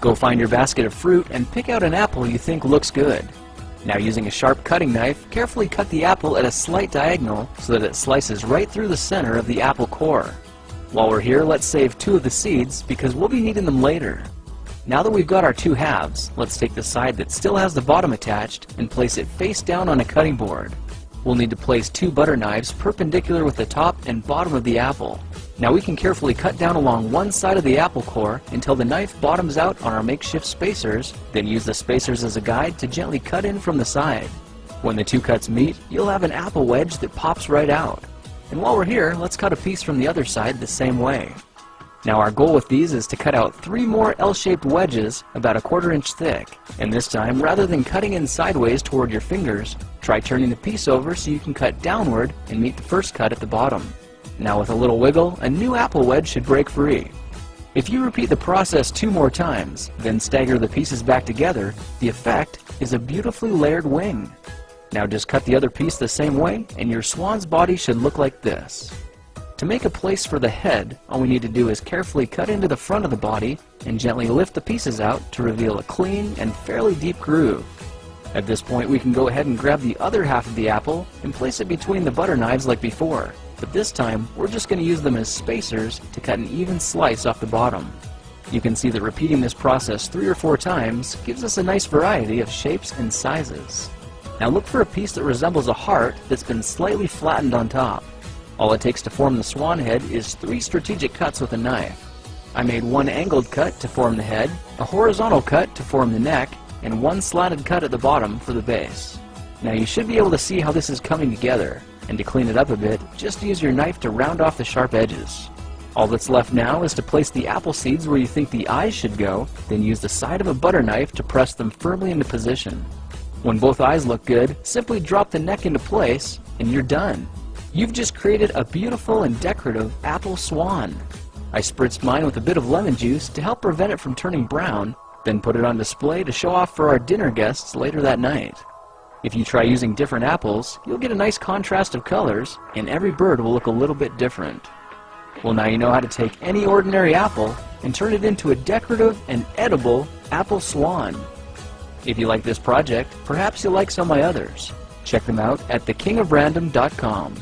Go find your basket of fruit and pick out an apple you think looks good. Now, using a sharp cutting knife, carefully cut the apple at a slight diagonal so that it slices right through the center of the apple core. While we're here, let's save 2 of the seeds because we'll be needing them later. Now that we've got our 2 halves, let's take the side that still has the bottom attached and place it face down on a cutting board. We'll need to place 2 butter knives perpendicular with the top and bottom of the apple. Now we can carefully cut down along one side of the apple core until the knife bottoms out on our makeshift spacers, then use the spacers as a guide to gently cut in from the side. When the 2 cuts meet, you'll have an apple wedge that pops right out. And while we're here, let's cut a piece from the other side the same way. Now our goal with these is to cut out 3 more L-shaped wedges about 1/4 inch thick. And this time, rather than cutting in sideways toward your fingers, try turning the piece over so you can cut downward and meet the first cut at the bottom. Now with a little wiggle, a new apple wedge should break free. If you repeat the process 2 more times, then stagger the pieces back together, the effect is a beautifully layered wing. Now just cut the other piece the same way, and your swan's body should look like this. To make a place for the head, all we need to do is carefully cut into the front of the body and gently lift the pieces out to reveal a clean and fairly deep groove. At this point, we can go ahead and grab the other half of the apple and place it between the butter knives like before. But this time, we're just going to use them as spacers to cut an even slice off the bottom. You can see that repeating this process 3 or 4 times gives us a nice variety of shapes and sizes. Now look for a piece that resembles a heart that's been slightly flattened on top. All it takes to form the swan head is 3 strategic cuts with a knife. I made 1 angled cut to form the head, a horizontal cut to form the neck, and 1 slanted cut at the bottom for the base. Now you should be able to see how this is coming together. And to clean it up a bit, just use your knife to round off the sharp edges. All that's left now is to place the apple seeds where you think the eyes should go, then use the side of a butter knife to press them firmly into position. When both eyes look good, simply drop the neck into place, and you're done. You've just created a beautiful and decorative apple swan. I spritzed mine with a bit of lemon juice to help prevent it from turning brown, then put it on display to show off for our dinner guests later that night. If you try using different apples, you'll get a nice contrast of colors, and every bird will look a little bit different. Well, now you know how to take any ordinary apple and turn it into a decorative and edible apple swan. If you like this project, perhaps you'll like some of my others. Check them out at thekingofrandom.com.